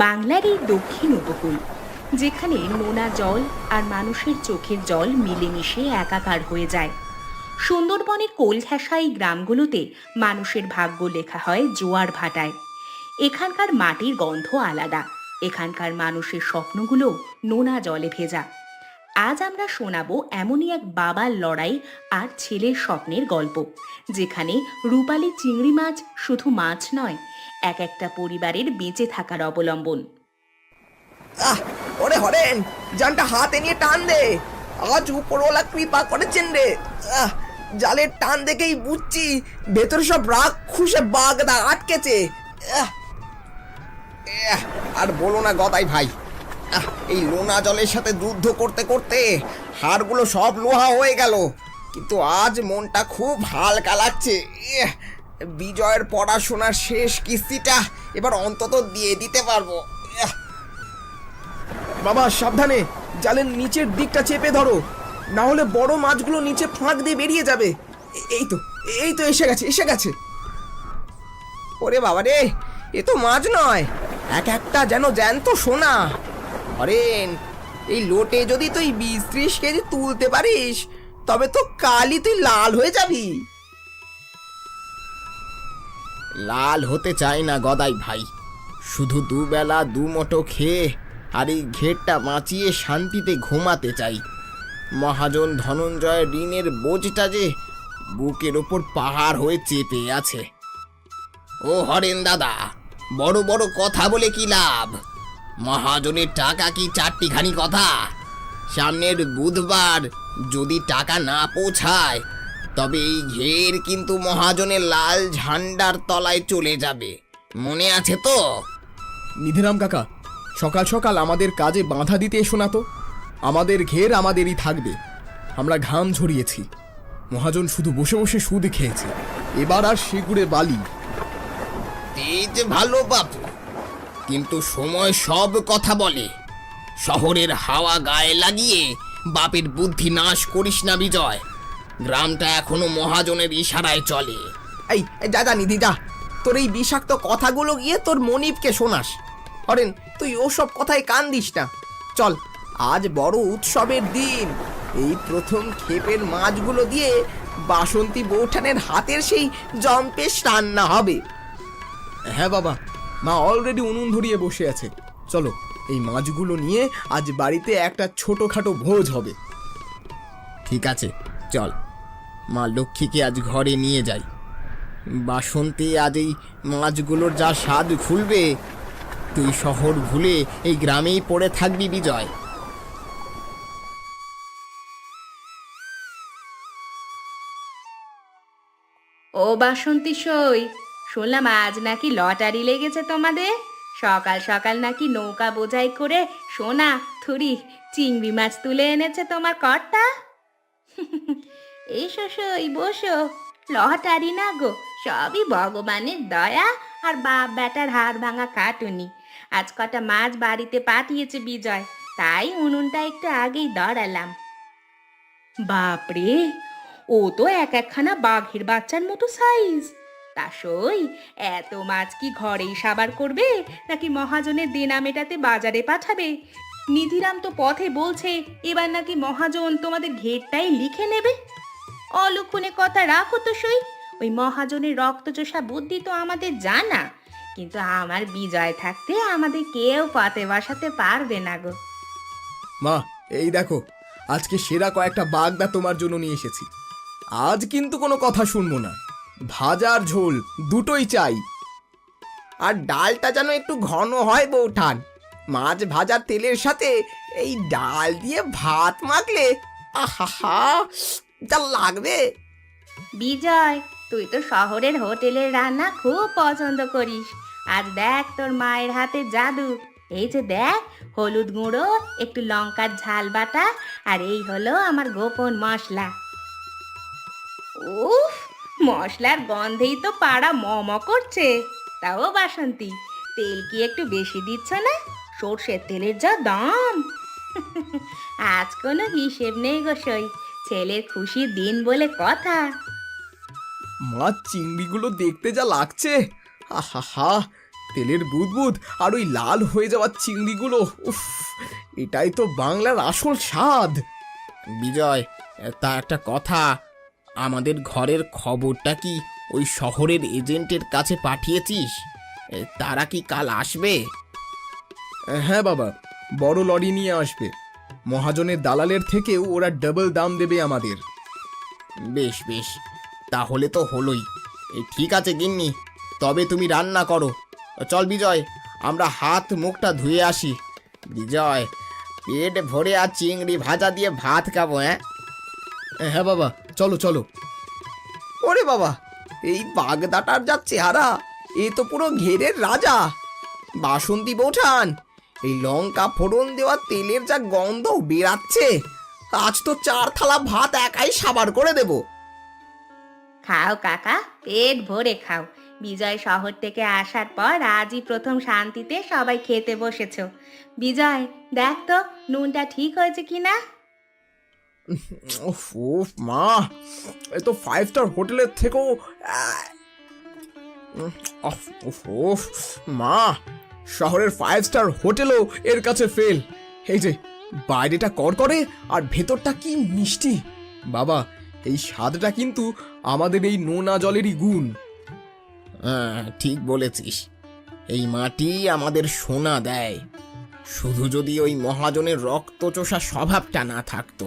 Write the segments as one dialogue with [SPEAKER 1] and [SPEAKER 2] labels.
[SPEAKER 1] বাংলার এই দক্ষিণ উপকূল, যেখানে নোনা জল আর মানুষের চোখের জল মিলেমিশে একাকার হয়ে যায়। সুন্দরবনের কোলঘেঁষা এই গ্রামগুলোতে মানুষের ভাগ্য লেখা হয় জোয়ার ভাটায়। এখানকার মাটির গন্ধ আলাদা, এখানকার মানুষের স্বপ্নগুলো নোনা জলে ভেজা। আজ আমরা শোনাবো এমনই এক বাবার লড়াই আর ছেলের স্বপ্নের গল্প, যেখানে রূপালী চিংড়ি মাছ শুধু মাছ নয়, এক একটা পরিবারের বেঁচে থাকার অবলম্বন।
[SPEAKER 2] আহ ওরে হরেন, জানটা হাতে নিয়ে টান দে। আজ উপরওয়ালা কৃপা করেছেন রে। জালের টান দেখেই বুঝছি ভেতরে সব রাগ খুশে বাগদা আটকেছে। আর বলো না গদাই ভাই, এই লোনা জলের সাথে যুদ্ধ করতে করতে হাড়গুলো সব লোহা হয়ে গেল, কিন্তু আজ মনটা খুব হালকা লাগছে। বিজয়ের পড়াশোনার শেষ কিস্তিটা এবার অন্তত দিয়ে দিতে পারবো। বাবা সাবধানে, জালের নিচের দিকটা চেপে ধরো, না হলে বড় মাছগুলো নিচে ফাঁক দিয়ে বেরিয়ে যাবে। এই তো এই তো এসে গেছে এসে গেছে। ওরে বাবা রে, এ তো মাছ নয়, এক একটা যেন জ্যান্ত সোনা। হরেন, এই লোটে যদি তুই 20-30 কেজি তুলতে পারিস, তবে তো কালই তুই লাল হয়ে যাবি। লাল হতে চাই না গদাই ভাই, শুধু দুবেলা দুমুঠো খেয়ে আর এই ঘেরটা বাঁচিয়ে শান্তিতে ঘুমাতে চাই। মহাজন ধনঞ্জয়ের ঋণের বোঝটা যে বুকের ওপর পাহাড় হয়ে চেপে আছে। ও হরেন দাদা, বড় বড় কথা বলে কি লাভ? মহাজনের টাকা কি চারটিখানি কথা? সামনের বুধবার যদি টাকা না পৌঁছায়, তবে এই ঘের কিন্তু মহাজনের লাল ঝান্ডার তলায় চলে যাবে, মনে আছে তো?
[SPEAKER 3] নিধিরাম কাকা, সকাল সকাল আমাদের কাজে বাধা দিতে এসো না তো। আমাদের ঘের আমাদেরই থাকবে, আমরা ঘাম ঝরিয়েছি। মহাজন শুধু বসে বসে সুদ খেয়েছে, এবার আর সেগুড়ে বালি।
[SPEAKER 2] তেজ ভালো বাপু, কিন্তু সময় সব কথা বলে। শহরের হাওয়া গায়ে লাগিয়ে বাপের বুদ্ধি নাশ করিস না বিজয়। গ্রামটা এখনো মহাজনের ইশারায় চলে। এই যা নিধি যা, তোর এই বিষাক্ত কথাগুলো গিয়ে তোর মনিবকে শোনাস। হরেন, তুই ওসব কথায় কান দিস না। চল, আজ বড় উৎসবের দিন। এই প্রথম ক্ষেপের মাছগুলো দিয়ে বাসন্তী বৌঠানের হাতের সেই জম্পেশ রান্না হবে।
[SPEAKER 3] হ্যাঁ বাবা, মা অলরেডি উনুন ধরিয়ে বসে আছে। চলো, এই মাছগুলো নিয়ে আজ বাড়িতে একটা ছোটখাটো ভোজ হবে।
[SPEAKER 2] ঠিক আছে, চল। মা লক্ষ্মীকে আজ ঘরে নিয়ে যাই। বাসন্তী আজ এই মাছগুলোর যা স্বাদ খুলবে, তুই শহর ভুলে এই গ্রামেই পড়ে থাকবি বিজয়।
[SPEAKER 1] ও বাসন্তী সই, শুনলাম আজ নাকি লটারি লেগেছে তোমাদের। সকাল সকাল নাকি নৌকা বোঝাই করে সোনা থুরি চিংড়ি মাছ তুলে এনেছে তোমার কর্তা। এসো সই, বসো। লটারি না গো, সবই ভগবানের দয়া আর বাপ বেটার হাড় ভাঙা কাটুনি। আজ কটা মাছ বাড়িতে পাঠিয়েছে বিজয়, তাই উনুনটা একটু আগেই দড়ালাম। বাপরে, ও তো এক একখানা বাঘের বাচ্চার মতো সাইজ। তা সই, এত মাছ কি ঘরেই সাবার করবে, নাকি মহাজনের দেনা মেটাতে বাজারে পাঠাবে? নিধিরাম তো পথে বলছে এবার নাকি মহাজন তোমাদের ঘেরটাই লিখে নেবে। অলক্ষণে কথা রাখো তো সই। ওই মহাজনের রক্তচোষা বুদ্ধি তো আমাদের জানা, কিন্তু আমার বিজয় থাকতে আমাদের কেউ পথে বসাতে পারবে না গো।
[SPEAKER 3] মা, এই দেখো, আজকে সেরা কয়েকটা বাগদা তোমার জন্য নিয়ে এসেছি। আজ কিন্তু কোনো কথা শুনবো না, ভাজার ঝোল দুটোই চাই।
[SPEAKER 2] আর ডালটা যেন একটু ঘন হয় বৌঠান। মাছ ভাজার তেলের সাথে এই ডাল দিয়ে ভাত মাখলে আহা যা লাগবে।
[SPEAKER 1] বিজয়, তুই তো শহরের হোটেলের রান্না খুব পছন্দ করিস। আজ দেখ তোর মায়ের হাতে জাদু। এই যে দেখ, হলুদ গুঁড়ো, একটু লঙ্কার ঝাল বাটা, আর এই হলো আমার গোপন মশলা। উফ, মশলার গন্ধেই তো পাড়া মম করছে। তাও বাসন্তী, তেল কি একটু বেশি দিচ্ছ না? সর্ষের তেলের যা দাম। আজ কোনো হিসেব নেই গো সই, ছেলের খুশির দিন বলে কথা।
[SPEAKER 3] মাছ চিংড়িগুলো দেখতে যা লাগছে, আহা, তেলের বুদবুদ আর ওই লাল হয়ে যাওয়া চিংড়িগুলো, উফ, এটাই তো বাংলার আসল স্বাদ।
[SPEAKER 2] বিজয়, তা একটা কথা, আমাদের ঘরের খবরটা কি ওই শহরের এজেন্টের কাছে পাঠিয়েছিস? তারা কি কাল আসবে?
[SPEAKER 3] হ্যাঁ বাবা, বড় লরি নিয়ে আসবে। মহাজনের দালালের থেকেও ওরা ডাবল দাম দেবে আমাদের।
[SPEAKER 2] বেশ বেশ, তাহলে তো হলোই। ঠিক আছে গিন্নি, তবে তুমি রান্না করো। চল বিজয়, আমরা হাত মুখটা ধুয়ে আসি। বিজয়, পেট ভরে আর চিংড়ি ভাজা দিয়ে ভাত খাবো।
[SPEAKER 3] হ্যাঁ বাবা, চলো চলো।
[SPEAKER 2] ওরে বাবা, এই বাগদাটার যা চেহারা, এ তো পুরো ঘেরের রাজা। বাসন্তী বৌঠান, এই লঙ্কা ফোড়ন দেওয়া তেলের যা গন্ধ বেরাচ্ছে, আজ তো 4 থালা ভাত একাই সাবার করে দেব।
[SPEAKER 1] খাও কাকা, পেট ভরে খাও। বিজয় শহর থেকে আসার পর আজই প্রথম শান্তিতে সবাই খেতে বসেছো। বিজয়, দেখ তো নুনটা ঠিক হয়েছে কিনা।
[SPEAKER 3] উফ উফ মা, এ তো 5 স্টার হোটেলের থেকেও উফ উফ উফ মা, শহরের 5 স্টার হোটেলও এর কাছে ফেল। এই যে বাইরেটা কড়কড়ে আর ভেতরটা কি মিষ্টি। বাবা, এই স্বাদটা কিন্তু আমাদের এই নোনা জলেরই গুণ।
[SPEAKER 2] ঠিক বলেছিস, এই মাটি আমাদের সোনা দেয়। শুধু যদি ওই মহাজনের রক্তচোষা স্বভাবটা না থাকতো।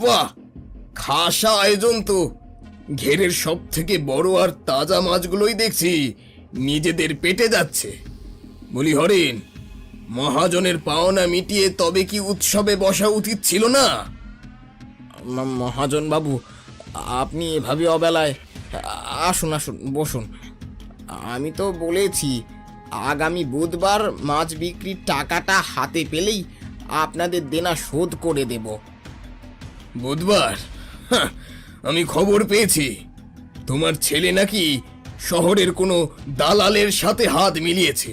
[SPEAKER 2] বাহ, খাসা আয়োজন তো। ঘেরের সব থেকে বড় আর তাজা মাছগুলোই দেখছি নিজেদের পেটে যাচ্ছে। বলি হরিণ, মহাজনের পাওনা মিটিয়ে তবে কি উৎসবে বসা উচিত ছিল না? মহাজন বাবু, আপনি এভাবে অবেলায়, আসুন আসুন বসুন। আমি তো বলেছি আগামী বুধবার মাছ বিক্রির টাকাটা হাতে পেলেই আপনাদের দেনা শোধ করে দেব। বুধবার? আমি খবর পেয়েছি তোমার ছেলে নাকি শহরের কোনো দালালের সাথে হাত মিলিয়েছে।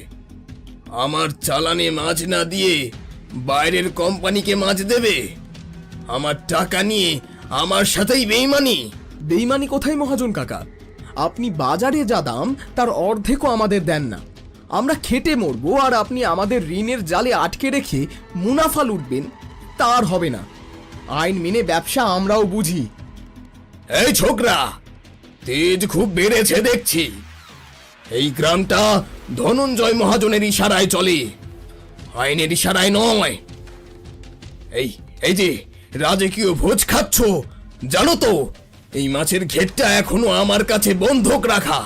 [SPEAKER 2] আমার চালানে মাছ না দিয়ে বাইরের কোম্পানিকে মাছ দেবে। আমার টাকা নিয়ে আমার সাথেই বেইমানি।
[SPEAKER 3] বেইমানি কোথায় মহাজন কাকা? আপনি বাজারে যা দাম তার অর্ধেকও আমাদের দেন না। আমরা খেটে মরবো আর আপনি আমাদের ঋণের জালে আটকে রেখে মুনাফা লুটবেন, তার হবে না। আইন মেনে ব্যবসা আমরাও বুঝি।
[SPEAKER 2] এই ছোকরা, তেজ খুব বেড়েছে দেখছি। এই গ্রামটা ধনঞ্জয় মহাজনের ইশারায় চলে, আইনের ইশারায় নয়। এই এই যে রাজকীয় ভোজ খাচ্ছ, জানো তো এই মাছের ঘেরটা এখনো আমার কাছে বন্ধক রাখা।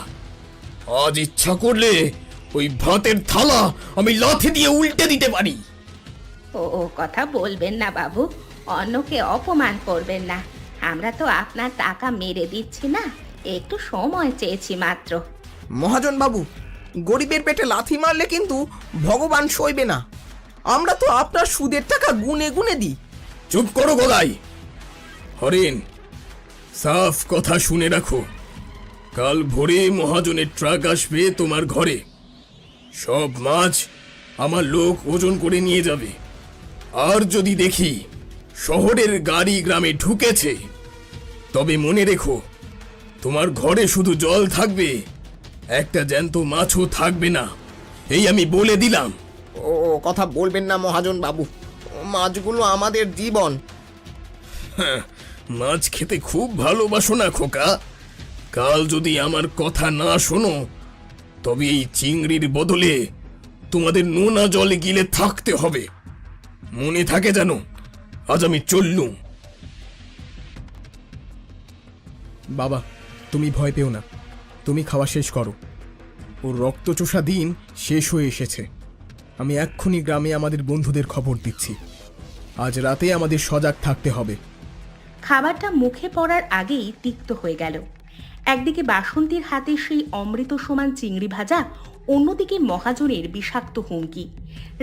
[SPEAKER 2] আজ ইচ্ছা করলে ওই ভাতের থালা আমি লাথি দিয়ে উল্টে দিতে পারি।
[SPEAKER 1] ও কথা বলবেন না বাবু, অন্যকে অপমান করবেন না। আমরা তো আপনার টাকা মেরে দিচ্ছি না, একটু সময় চেয়েছি মাত্র।
[SPEAKER 2] মহাজন বাবু, গরিবের পেটে লাথি মারলে কিন্তু ভগবান সইবে না। আমরা তো আপনার সুদের টাকা গুনে গুনে দিই। চুপ করো গদাই। হরিণ, সাফ কথা শুনে রাখো, কাল ভোরে মহাজনের ট্রাক আসবে তোমার ঘরে। সব মাছ আমার লোক ওজন করে নিয়ে যাবে। আর যদি দেখি শহরের গাড়ি গ্রামে ঢুকেছে, তবে মনে রেখো তোমার ঘরে শুধু জল থাকবে, একটা জ্যান্ত মাছও থাকবে না। এই আমি বলে দিলাম। ও কথা বলবেন না মহাজন বাবু, মাছগুলো আমাদের জীবন। মাছ খেতে খুব ভালোবাসো না খোকা? কাল যদি আমার কথা না শোনো, তবে এই চিংড়ির বদলে তোমাদের নোনা জলে গিলে থাকতে হবে। মনে থাকে জানো, আজ আমি চললুম।
[SPEAKER 3] বাবা, তুমি ভয় পেও না, তুমি খাওয়া শেষ করো। ওর রক্তচোষা দিন শেষ হয়ে এসেছে। আমি এক্ষুনি গ্রামে আমাদের বন্ধুদের খবর দিচ্ছি। আজ রাতে আমাদের সজাগ থাকতে হবে।
[SPEAKER 1] খাবারটা মুখে পড়ার আগেই তিক্ত হয়ে গেল। একদিকে বাসন্তীর হাতে সেই অমৃত সমান চিংড়ি ভাজা, অন্যদিকে মহাজনের বিষাক্ত হুমকি।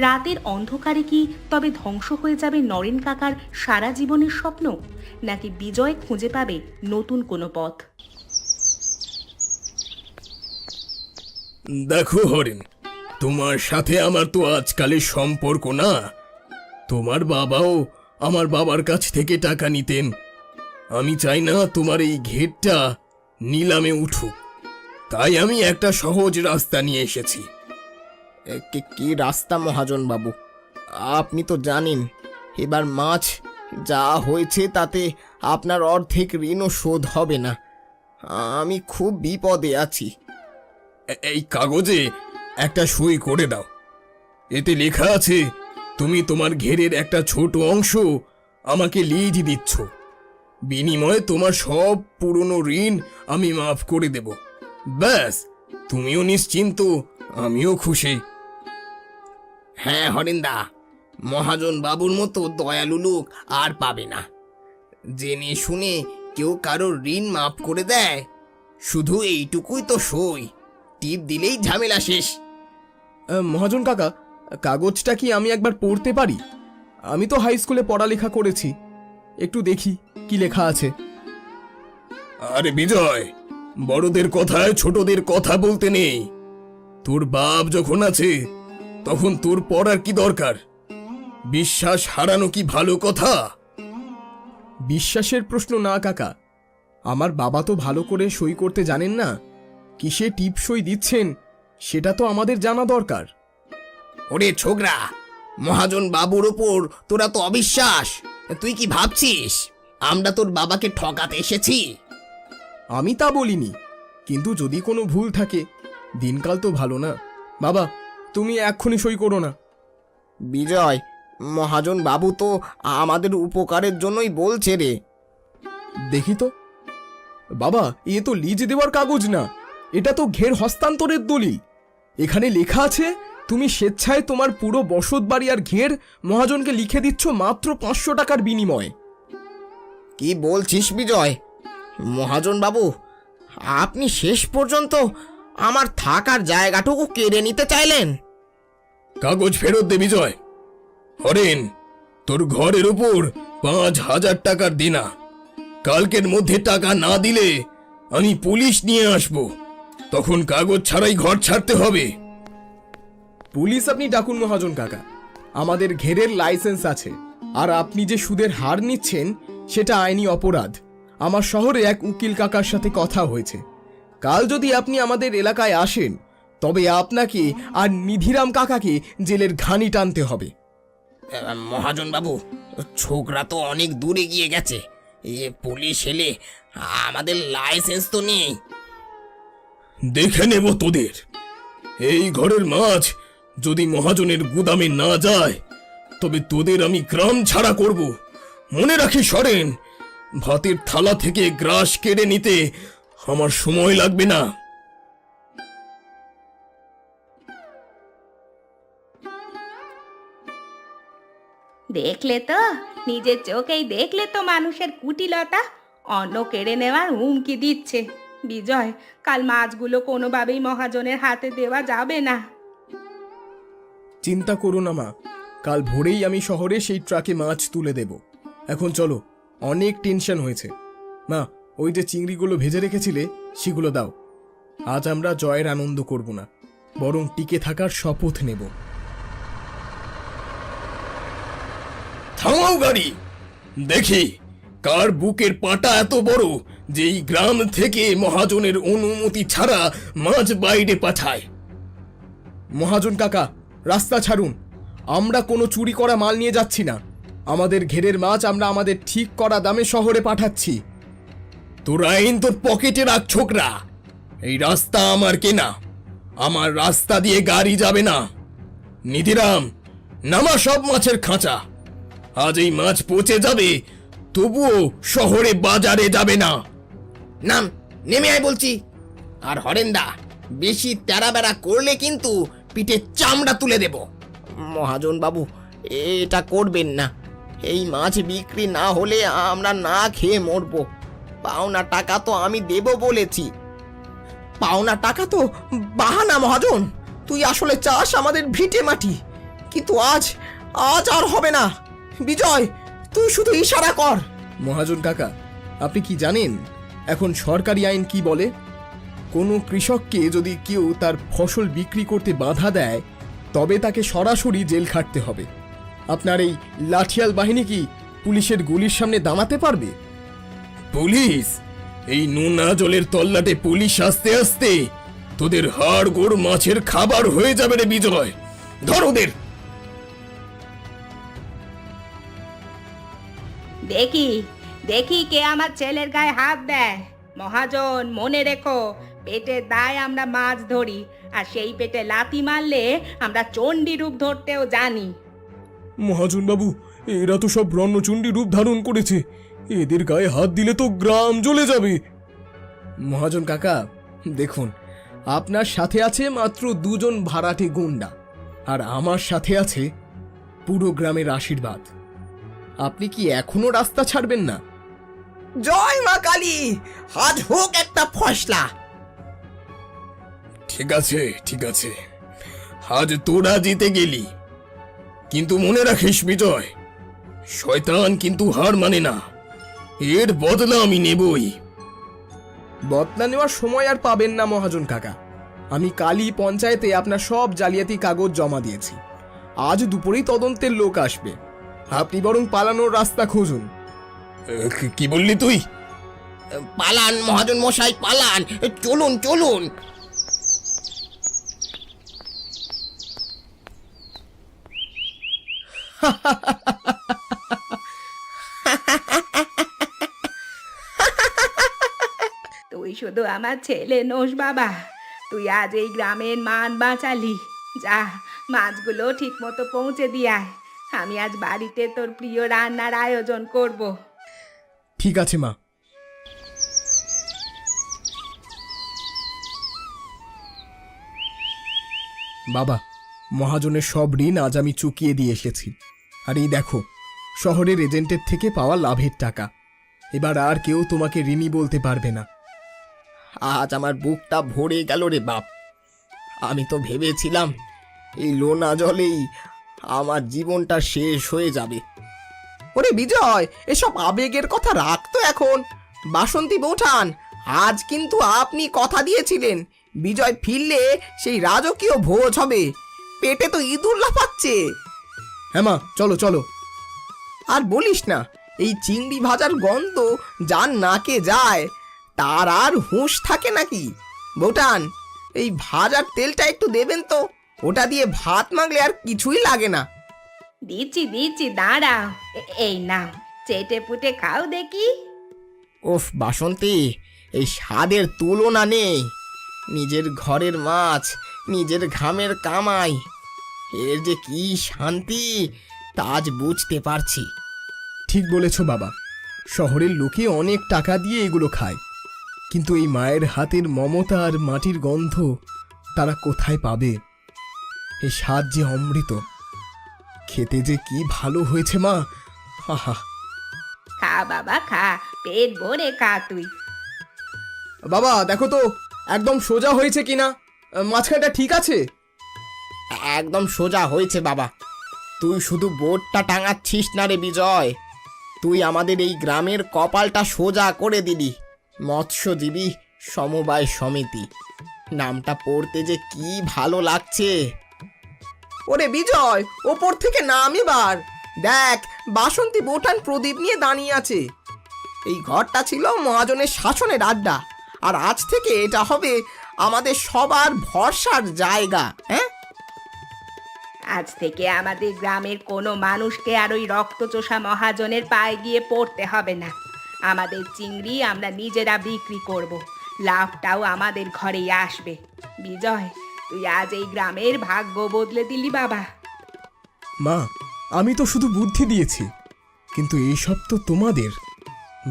[SPEAKER 1] রাতের অন্ধকারে কি তবে ধ্বংস হয়ে যাবে নরেন কাকার সারা জীবনের স্বপ্ন, নাকি বিজয় খুঁজে পাবে নতুন কোনো পথ?
[SPEAKER 2] দেখো হরিণ, তোমার সাথে আমার তো আজকালের সম্পর্ক না। তোমার বাবাও আমার বাবার কাছ থেকে টাকা নিতেন। আমি চাই না তোমার এই ঘেরটা
[SPEAKER 3] নিলামে উঠুক। তাই আমি একটা সহজ রাস্তা নিয়ে এসেছি।
[SPEAKER 2] কি রাস্তা মহাজন বাবু? আপনি তো জানেন এবার মাছ যা হয়েছে তাতে আপনার অর্ধেক ঋণও শোধ হবে না। আমি খুব বিপদে আছি।
[SPEAKER 3] এই কাগজে একটা সই করে দাও। এতে লেখা আছে তুমি তোমার ঘেরের একটা ছোট অংশ আমাকে লিজ দিচ্ছ। বিনিময়ে তোমার সব পুরনো ঋণ আমি মাফ করে দেব। ব্যাস, তুমিও নিশ্চিন্ত, আমিও খুশি।
[SPEAKER 2] হ্যাঁ হরিন্দা, মহাজন বাবুর মতো দয়ালু লোক আর পাবে না। জেনে শুনে কেউ কারোর ঋণ মাফ করে দেয়, শুধু এইটুকুই তো সই, টিপ দিলেই ঝামেলা শেষ।
[SPEAKER 3] মহাজন কাকা, কাগজটা কি আমি একবার পড়তে পারি? আমি তো হাই স্কুলে পড়ালেখা করেছি, একটু দেখি কি লেখা আছে। আরে বিজয়, বড়দের কথায় ছোটদের কথা বলতে নেই। তোর বাপ যখন আছে তখন তোর পড়ার কি দরকার? বিশ্বাস হারানো কি ভালো কথা? বিশ্বাসের প্রশ্ন না কাকা, আমার বাবা তো ভালো করে সই করতে জানেন না। কিসে টিপ সই দিচ্ছেন সেটা তো আমাদের জানা দরকার।
[SPEAKER 2] ওরে ছোকরা, মহাজন বাবুর ওপর তোরা তো অবিশ্বাস। তুই কি ভাবছিস আমরা তোর বাবাকে ঠকাতে এসেছি?
[SPEAKER 3] আমি তা বলিনি, কিন্তু যদি কোনো ভুল থাকে, দিনকাল তো ভালো না। বাবা, তুমি এক্ষুনি সই করো না।
[SPEAKER 2] বিজয়, মহাজন বাবু তো আমাদের উপকারের জন্যই বলছে রে।
[SPEAKER 3] দেখি তো। বাবা, এ তো লিজ দেওয়ার কাগজ না, এটা তো ঘের হস্তান্তরের দলিল। এখানে লেখা আছে তুমি স্বেচ্ছায় তোমার পুরো বসত বাড়ি আর ঘের মহাজনকে লিখে দিচ্ছ মাত্র 500 টাকার বিনিময়ে।
[SPEAKER 2] কি বলছিস বিজয়? মহাজন বাবু, আপনি শেষ পর্যন্ত আমার থাকার জায়গাটুকু কেড়ে নিতে চাইলেন?
[SPEAKER 3] কাগজ ফেরত দে বিজয়। হরেন, তোর ঘরের উপর 5000 টাকার দেনা। কালকের মধ্যে টাকা না দিলে আমি পুলিশ নিয়ে আসব, তখন কাগজ ছাড়াই ঘর ছাড়তে হবে। পুলিশ আপনি ডাকুন মহাজন কাকা, আমাদের ঘেরের লাইসেন্স আছে। আর আপনি যে সুদের হার নিচ্ছেন সেটা আইনি অপরাধ। আমার শহরে এক উকিল কাকার সাথে কথা হয়েছে। কাল যদি আপনি আমাদের এলাকায় আসেন তবে আপনাকে আর নিধিরাম কাকাকে জেলের ঘানি টানতে হবে।
[SPEAKER 2] মহাজন বাবু, ছোকরা তো অনেক দূরে গিয়ে গেছে। পুলিশ এলে আমাদের লাইসেন্স তো নেই।
[SPEAKER 3] দেখে নেব তোদের। এই ঘরের মাছ যদি মহাজনের গুদামে না যায় তবে তোদের আমি গ্রাম ছাড়া করব। মনে রাখি সরেন, ভাতের থালা থেকে গ্রাস কেড়ে নিতে আমার সময় লাগবে না।
[SPEAKER 1] দেখলে তো, নিজের চোখেই দেখলে তো মানুষের কুটিলতা। অন্ন কেড়ে নেওয়ার হুমকি দিচ্ছে। বিজয়, কাল মাছগুলো কোনোভাবেই মহাজনের হাতে দেওয়া যাবে না।
[SPEAKER 3] চিন্তা করো না মা, কাল ভোরেই আমি শহরে সেই ট্রাকে মাছ তুলে দেব। এখন চলো, অনেক টেনশন হয়েছে। মা, ওই যে চিংড়িগুলো ভেজে রেখেছিলে সেগুলো দাও। আজ আমরা জয়ের আনন্দ করব না, বরং টিকে থাকার শপথ নেব। থামাও গাড়ি, দেখি কার বুকের পাটা এত বড় যে এই গ্রাম থেকে মহাজনের অনুমতি ছাড়া মাছ বাইরে পাঠায়। মহাজন কাকা, রাস্তা ছাড়ুন। আমরা কোনো চুরি করা মাল নিয়ে যাচ্ছি না। আমাদের ঘেরের মাছ আমরা আমাদের ঠিক করা দামে শহরে পাঠাচ্ছি। তোর আইন তোর পকেটে রাখ ছোকরা। এই রাস্তা আমার কেনা, আমার রাস্তা দিয়ে গাড়ি যাবে না। নিধিরাম, নামা সব মাছের খাঁচা। আজ এই মাছ পচে যাবে, তবুও শহরে বাজারে যাবে না।
[SPEAKER 2] নাম, নেমে আয় বলছি। আর হরেন্দা, বেশি তেরা বেড়া করলে কিন্তু পিঠে চামড়া তুলে দেব। মহাজন বাবু, এটা করবেন না। এই মাছ বিক্রি না হলে আমরা না খেয়ে মরবো। পাওনা টাকা তো আমি দেব বলেছি। পাওনা টাকা তো বাহানা মহাজন। তুই আসলে চাস আমাদের ভিটে মাটি, কিন্তু আজ আর হবে না। বিজয়, তুই শুধু ইশারা কর।
[SPEAKER 3] মহাজন কাকা, আপনি কি জানেন এখন সরকারি আইন কি বলে? কোনো কৃষককে যদি কেউ তার ফসল বিক্রি করতে বাধা দেয় তবে তাকে সরাসরি জেল খাটতে হবে। আপনার এই লাঠিয়াল বাহিনী কি পুলিশের গুলির সামনে দাঁড়াতে পারবে? পুলিশ? এই নোনা জলের তল্লাটে পুলিশ আসতে আসতে তোদের হাড় গোড় মাছের খাবার হয়ে যাবে রে বিজয়। ধর ওদের।
[SPEAKER 1] দেখি দেখি কে আমার ছেলের গায়ে হাত দেয়। মহাজন, মনে রেখো, পেটের দায় আমরা মাছ ধরি, আর সেই পেটে লাথি মারলে আমরা চণ্ডী রূপ ধরতেও জানি।
[SPEAKER 3] মহাজন বাবু, এরা তো সব রণচণ্ডী রূপ ধারণ করেছে, এদের গায়ে হাত দিলে তো গ্রাম জ্বলে যাবে। মহাজন কাকা, দেখুন, আপনার সাথে আছে মাত্র 2 জন ভাড়াটে গুন্ডা, আর আমার সাথে আছে পুরো গ্রামের আশীর্বাদ। আপনি কি এখনো রাস্তা ছাড়বেন না?
[SPEAKER 2] জয় মা কালী, আজ হোক একটা ফয়সলা।
[SPEAKER 3] ঠিক আছে, ঠিক আছে, আজ তোরা জিতে গেলি, কিন্তু মনে রাখিস বিজয়, শয়তান কিন্তু হার মানে না, এর বদলা আমি নেবই। বদলা নেওয়ার সময় আর পাবেন না মহাজন কাকা। আমি কালই পঞ্চায়েতে আপনার সব জালিয়াতি কাগজ জমা দিয়েছি। আজ দুপুরেই তদন্তের লোক আসবে। আপনি বরং পালানোর রাস্তা খুঁজুন। কি বললি তুই?
[SPEAKER 2] পালান মহাজন মশাই, পালান, চলুন চলুন।
[SPEAKER 1] তুই শুধু আমার ছেলে নোস বাবা, তুই আজ এই গ্রামের মান বাঁচালি। যা, মাছগুলো ঠিক মতো পৌঁছে দিয়ে আয়। আমি আজ বাড়িতে তোর প্রিয় রান্নার আয়োজন করব।
[SPEAKER 3] ঠিক আছে মা। বাবা, মহাজনের সব ঋণ আজ আমি চুকিয়ে দিয়ে এসেছি। আর এই দেখো, শহরের এজেন্টের থেকে পাওয়া লাভের টাকা। এবার আর কেউ তোমাকে ঋণী বলতে পারবে না।
[SPEAKER 2] আজ আমার বুকটা ভরে গেল রে বাপ। আমি তো ভেবেছিলাম এই লোনা জলেই আমার জীবনটা শেষ হয়ে যাবে। ওরে বিজয়, এসব আবেগের কথা রাখতো এখন। বাসন্তী বৌঠান, আজ কিন্তু আপনি কথা দিয়েছিলেন বিজয় ফিরলে সেই রাজকীয় ভোজ হবে। পেটে তো ইঁদুর লাফাচ্ছে।
[SPEAKER 3] হ্যাঁ মা, চলো চলো।
[SPEAKER 2] আর বলিস না, এই চিংড়ি ভাজার গন্ধ যার নাকে যায় তার আর হুঁশ থাকে নাকি? বৌঠান, এই ভাজার তেলটা একটু দেবেন তো, ওটা দিয়ে ভাত মাখলে আর কিছুই লাগে না।
[SPEAKER 1] দিচ্ছি দিচ্ছি, দাঁড়াও। এই নাও, চেটে পুটে খাও দেখি।
[SPEAKER 2] ওফ বাসন্তী, এই স্বাদের তুলনা নেই। নিজের ঘরের মাছ, নিজের ঘামের কামাই, এর যে কি শান্তি তা আজ বুঝতে পারছি।
[SPEAKER 3] ঠিক বলেছ বাবা, শহরের লোকে অনেক টাকা দিয়ে এগুলো খায়, কিন্তু এই মায়ের হাতের মমতা আর মাটির গন্ধ তারা কোথায় পাবে? এই স্বাদ যে অমৃত। খেতে যে কি ভালো হয়েছে মা, আহা।
[SPEAKER 1] খা বাবা খা, পেট ভরে খা তুই।
[SPEAKER 3] বাবা দেখো তো, একদম সোজা হয়েছে কিনা, মাঝখানটা ঠিক আছে?
[SPEAKER 2] একদম সোজা হয়েছে বাবা। তুই শুধু বোর্ডটা টাঙাচ্ছিস না রে বিজয়, তুই আমাদের এই গ্রামের কপালটা সোজা করে দিলি। মৎস্যজীবী সমবায় সমিতি নামটা পড়তে যে কি ভালো লাগছে। ওরে বিজয়, ওপর থেকে নাম এবার। দেখ, বাসন্তী বৌঠান প্রদীপ নিয়ে দাঁড়িয়ে আছে। এই ঘরটা ছিল মহাজনের শাসনের আড্ডা, আর আজ থেকে এটা হবে আমাদের সবার ভরসার জায়গা। হ্যাঁ,
[SPEAKER 1] আজ থেকে আমাদের গ্রামের কোনো মানুষকে আর ওই রক্তচোষা মহাজনের পায়ে গিয়ে পড়তে হবে না। আমাদের চিংড়ি আমরা নিজেরা বিক্রি করব, লাভটাও আমাদের ঘরেই আসবে। বিজয়, তুই আজ এই গ্রামের ভাগ্য বদলে দিলি বাবা।
[SPEAKER 3] মা, আমি তো শুধু বুদ্ধি দিয়েছি, কিন্তু এইসব তো তোমাদের।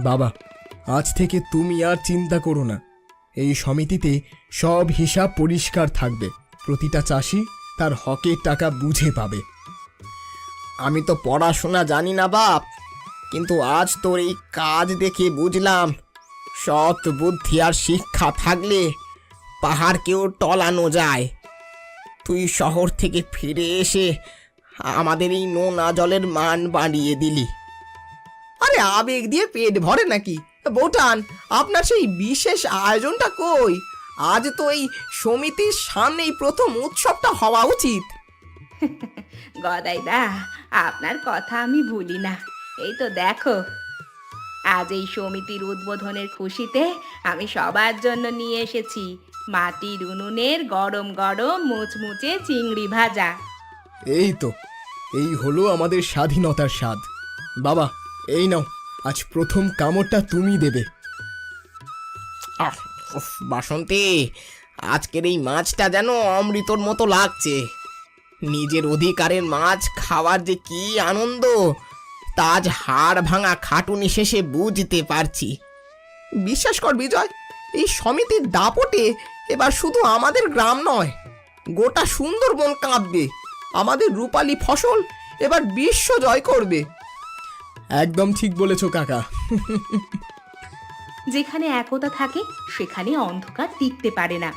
[SPEAKER 3] বাবা, আজ থেকে তুমি আর চিন্তা করো না। এই সমিতিতে সব হিসাব পরিষ্কার থাকবে। প্রতিটা চাষি তার হকের টাকা বুঝে পাবে।
[SPEAKER 2] আমি তো পড়াশোনা জানি না বাপ, কিন্তু আজ তোর এই কাজ দেখে বুঝলাম সৎ বুদ্ধি আর শিক্ষা থাকলে পাহাড়কেও টলানো যায়। তুই শহর থেকে ফিরে এসে আমাদের এই নোনা জলের মান বাড়িয়ে দিলি। আরে আবেগ দিয়ে পেট ভরে নাকি? বৌঠান, আপনার সেই বিশেষ আয়োজনটা কই? আজ তো এই সমিতির সামনেই প্রথম উৎসবটা হওয়া উচিত।
[SPEAKER 1] গদাইদা, আপনার কথা আমি ভুলি না। এই তো দেখো, আজ এই সমিতির উদ্বোধনের খুশিতে আমি সবার জন্য নিয়ে এসেছি মাটির উনুনের গরম গরম মুচমুচে চিংড়ি ভাজা।
[SPEAKER 3] এই তো, এই হলো আমাদের স্বাধীনতার স্বাদ। বাবা, এই নাও, আজ প্রথম কামড়টা তুমি দেবে।
[SPEAKER 2] বাসন্তী, আজকের এই মাছটা যেন অমৃতর মতো লাগছে। নিজের অধিকারের মাছ খাওয়ার যে কি আনন্দ, তা আজ হাড় ভাঙা খাটুনি শেষে বুঝতে পারছি। বিশ্বাস কর বিজয়, এই সমিতির দাপটে এবার শুধু আমাদের গ্রাম নয়, গোটা সুন্দরবন কাঁপবে। আমাদের রূপালী ফসল এবার বিশ্ব জয় করবে।
[SPEAKER 3] একদম ঠিক বলেছ কাকা।
[SPEAKER 1] যেখানে একতা থাকে সেখানে অন্ধকার টিকতে পারে না।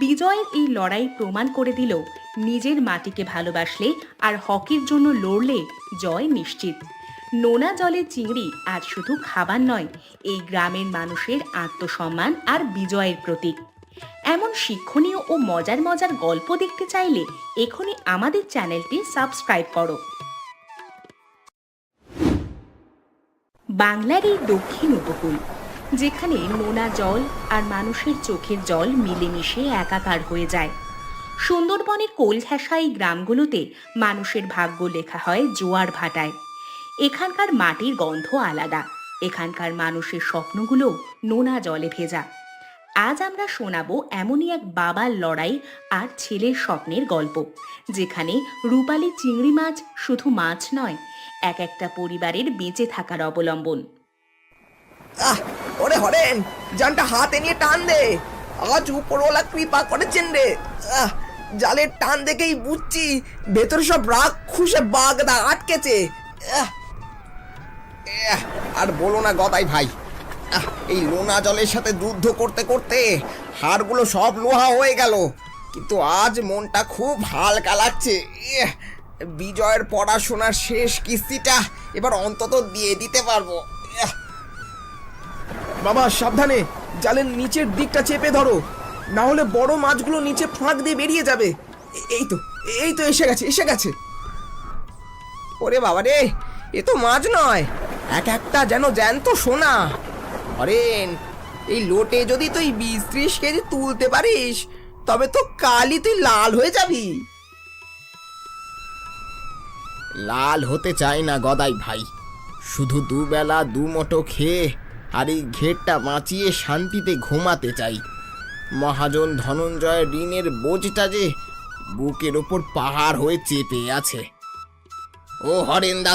[SPEAKER 1] বিজয়ের এই লড়াই প্রমাণ করে দিল, নিজের মাটিকে ভালোবাসলে আর হকের জন্য লড়লে জয় নিশ্চিত। নোনা জলের চিংড়ি আজ শুধু খাবার নয়, এই গ্রামের মানুষের আত্মসম্মান আর বিজয়ের প্রতীক। এমন শিক্ষণীয় ও মজার মজার গল্প দেখতে চাইলে এখনই আমাদের চ্যানেলটি সাবস্ক্রাইব করো। বাংলার এই দক্ষিণ উপকূল, যেখানে নোনা জল আর মানুষের চোখের জল মিলেমিশে একাকার হয়ে যায়। সুন্দরবনের কোল ঘেঁষা এই গ্রামগুলোতে মানুষের ভাগ্য লেখা হয় জোয়ার ভাটায়। এখানকার মাটির গন্ধ আলাদা, এখানকার মানুষের স্বপ্নগুলো নোনা জলে ভেজা। আজ আমরা শোনাবো এমনই এক বাবার লড়াই আর ছেলের স্বপ্নের গল্প, যেখানে রূপালী চিংড়ি মাছ শুধু মাছ নয়, এক একটা পরিবারের বেঁচে থাকার অবলম্বন।
[SPEAKER 2] ওরে হরেন, জানটা হাতে নিয়ে টান দে। আজ উপরওয়ালা কৃপা করেছেন রে। জালের টান দেখেই বুঝছি ভেতরে সব রাগ খুশে বাগদা আটকেছে। আর বলো না গদাই ভাই, এই লোনা জলের সাথে যুদ্ধ করতে করতে হাড়গুলো সব লোহা হয়ে গেল, কিন্তু আজ মনটা খুব হালকা লাগছে। বিজয়ের পড়াশোনার শেষ কিস্তিটা এবার অন্তত দিয়ে দিতে পারবো।
[SPEAKER 3] বাবা সাবধানে, জালের নিচের দিকটা চেপে ধরো, না হলে বড় মাছগুলো নিচে ফাঁক দিয়ে বেরিয়ে যাবে। এই তো এসে গেছে।
[SPEAKER 2] ওরে বাবা রে, এ তো মাছ নয়, এক একটা যেন জ্যান্ত সোনা। হরেন, এই লোটে যদি তুই 20-30 কেজি তুলতে পারিস, তবে তো কালই তুই লাল হয়ে যাবি। লাল হতে চাই না গদাই ভাই, শুধু দুবেলা দুমুঠো খেয়ে আর এই ঘেরটা বাঁচিয়ে শান্তিতে ঘুমাতে চাই। মহাজন ধনঞ্জয়ের ঋণের বোঝটা যে বুকের ওপর পাহাড় হয়ে চেপে আছে। ও হরেন দা,